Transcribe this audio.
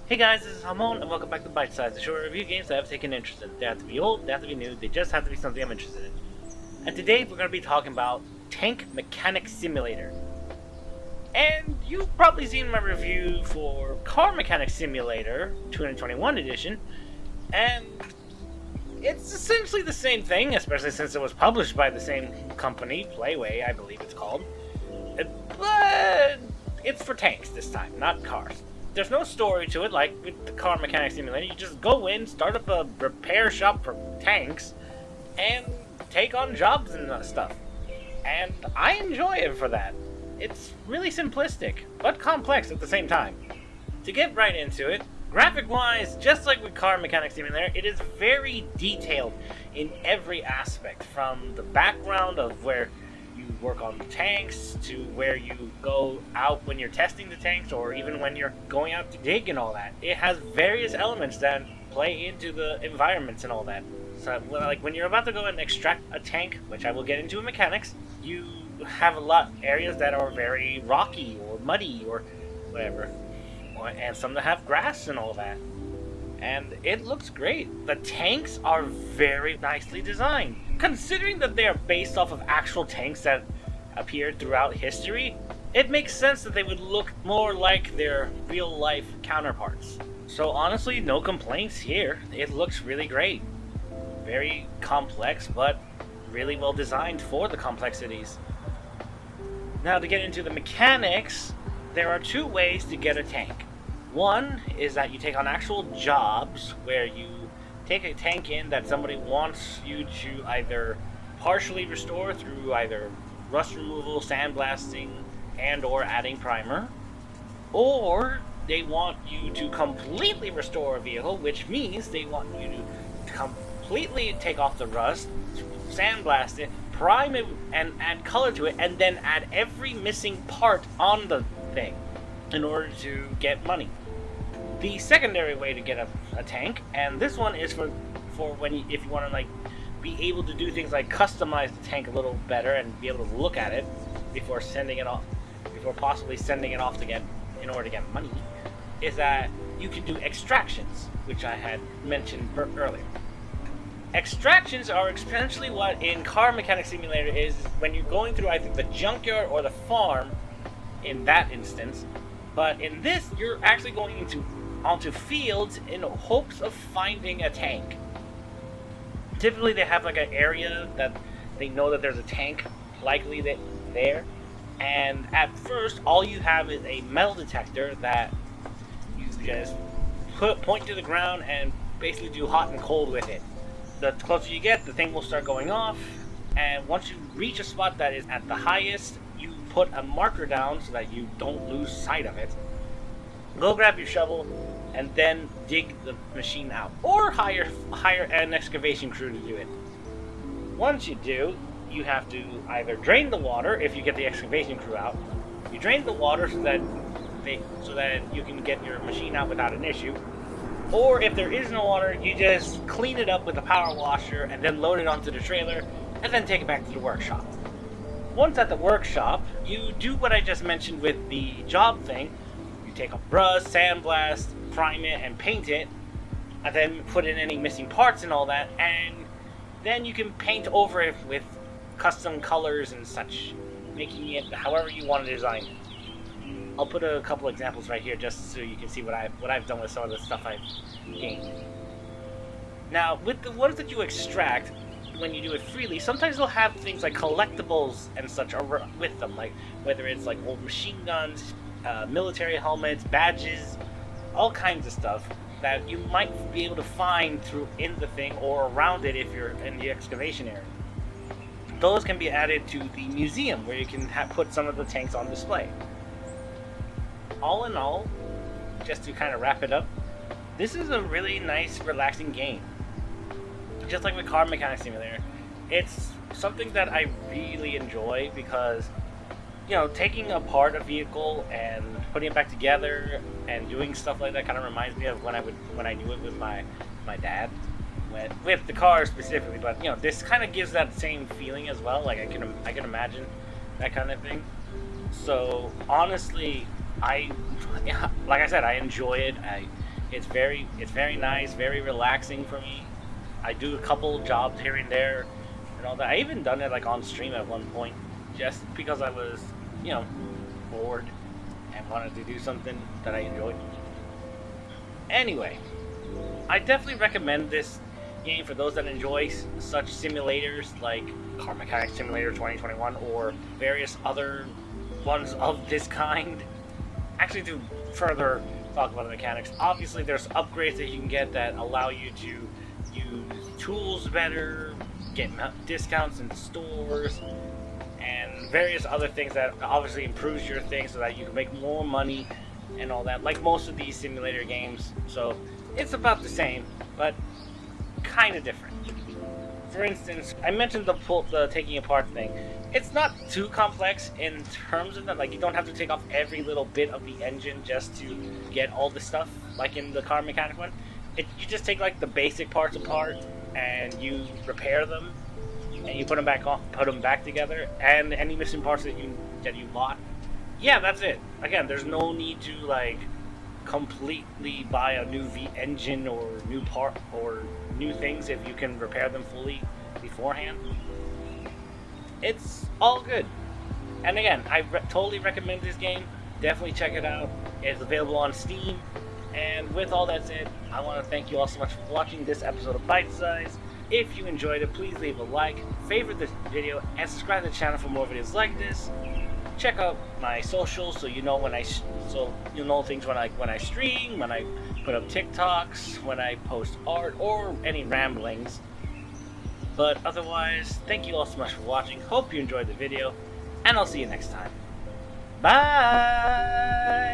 Hey guys, this is Hamon, and welcome back to Bytesize, the show where I review games that I've taken interest in. They have to be old, they have to be new, they just have to be something I'm interested in. And today we're going to be talking about Tank Mechanic Simulator. And you've probably seen my review for Car Mechanic Simulator 2021 edition, and it's essentially the same thing, especially since it was published by the same company, Playway, I believe it's called. But it's for tanks this time, not cars. There's no story to it like with the Car Mechanic Simulator. You just go in, start up a repair shop for tanks, and take on jobs and stuff. And I enjoy it for that. It's really simplistic, but complex at the same time. To get right into it, graphic-wise, just like with Car Mechanic Simulator, it is very detailed in every aspect, from the background of where you work on tanks to where you go out when you're testing the tanks, or even when you're going out to dig and all that. It has various elements that play into the environments and all that. So, like when you're about to go and extract a tank, which I will get into in mechanics, you have a lot of areas that are very rocky or muddy or whatever, and some that have grass and all that. And it looks great. The tanks are very nicely designed. Considering that they are based off of actual tanks that appeared throughout history, it makes sense that they would look more like their real-life counterparts. So honestly, no complaints here. It looks really great. Very complex, but really well designed for the complexities. Now, to get into the mechanics, there are two ways to get a tank. One is that you take on actual jobs where you take a tank in that somebody wants you to either partially restore through either rust removal, sandblasting, and or adding primer, or they want you to completely restore a vehicle, which means they want you to completely take off the rust, sandblast it, prime it, and add color to it, and then add every missing part on the thing in order to get money. The secondary way to get a tank, and this one is for when if you want to like be able to do things like customize the tank a little better and be able to look at it before possibly sending it off to get in order to get money, is that you can do extractions, which I had mentioned earlier. Extractions are essentially what in Car Mechanic Simulator is when you're going through either the junkyard or the farm in that instance, but in this you're actually going onto fields in hopes of finding a tank. Typically they have like an area that they know that there's a tank likely there, and at first all you have is a metal detector that you just point to the ground and basically do hot and cold with it. The closer you get, the thing will start going off, and once you reach a spot that is at the highest, you put a marker down so that you don't lose sight of it. Go grab your shovel and then dig the machine out, or hire an excavation crew to do it. Once you do, you have to either drain the water if you get the excavation crew out. You drain the water so that you can get your machine out without an issue. Or if there is no water, you just clean it up with a power washer and then load it onto the trailer and then take it back to the workshop. Once at the workshop, you do what I just mentioned with the job thing. You take a brush, sandblast, prime it, and paint it, and then put in any missing parts and all that, and then you can paint over it with custom colors and such, making it however you want to design it. I'll put a couple examples right here just so you can see what I've done with some of the stuff I've gained. Now, with the ones that you extract, when you do it freely, sometimes they'll have things like collectibles and such with them, like whether it's like old machine guns, military helmets, badges, all kinds of stuff that you might be able to find in the thing or around it if you're in the excavation area. Those can be added to the museum where you can put some of the tanks on display. All in all, just to kind of wrap it up, this is a really nice, relaxing game. Just like with Car Mechanic Simulator, it's something that I really enjoy because, taking apart a vehicle and putting it back together and doing stuff like that kind of reminds me of when I do it with my dad, with the car specifically. But this kind of gives that same feeling as well. Like I can imagine that kind of thing. So honestly, like I said, I enjoy it. It's very nice, very relaxing for me. I do a couple jobs here and there and all that. I even done it like on stream at one point, just because I was, you know, bored and wanted to do something that I enjoyed. Anyway, I definitely recommend this game for those that enjoy such simulators like Car Mechanic Simulator 2021 or various other ones of this kind. Actually, to further talk about the mechanics, obviously there's upgrades that you can get that allow you to use tools better, get discounts in stores, and various other things that obviously improves your thing so that you can make more money and all that, like most of these simulator games. So it's about the same, but kind of different. For instance, I mentioned the taking apart thing. It's not too complex in terms of that. Like, you don't have to take off every little bit of the engine just to get all the stuff, like in the Car Mechanic one. You just take like the basic parts apart and you repair them, and you put them back together, and any missing parts that you bought. Yeah, that's it. Again, there's no need to like completely buy a new engine or new part or new things if you can repair them fully beforehand. It's all good. And again, I totally recommend this game. Definitely check it out. It's available on Steam. And with all that said, I want to thank you all so much for watching this episode of Bytesize. If you enjoyed it, please leave a like, favorite this video, and subscribe to the channel for more videos like this. Check out my socials so you know you'll know things when I stream, when I put up TikToks, when I post art, or any ramblings. But otherwise, thank you all so much for watching. Hope you enjoyed the video, and I'll see you next time. Bye!